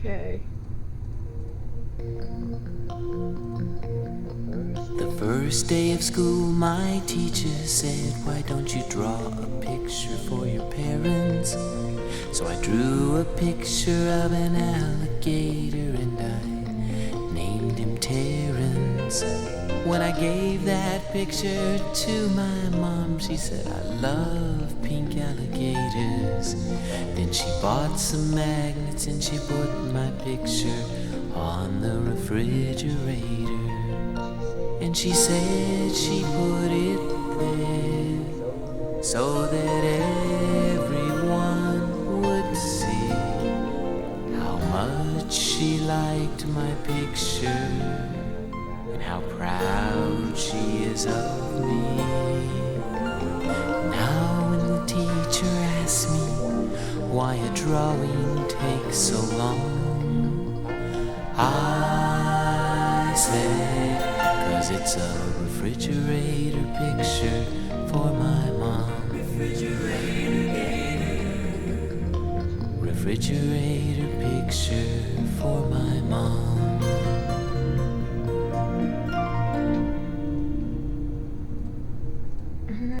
Okay. The first day of school, my teacher said, "Why don't you draw a picture for your parents?" So I drew a picture of an alligator and I named him Terrence. When I gave that picture to my mom, she said, "I love pink alligators." Then she bought some magnets and she put my picture on the refrigerator. And she said she put it there so that everyone would see how much she liked my picture and how proud she is of me. Now when the teacher asks me why a drawing takes so long, I say, 'cause it's a refrigerator picture for my mom. Refrigerator picture for my mom.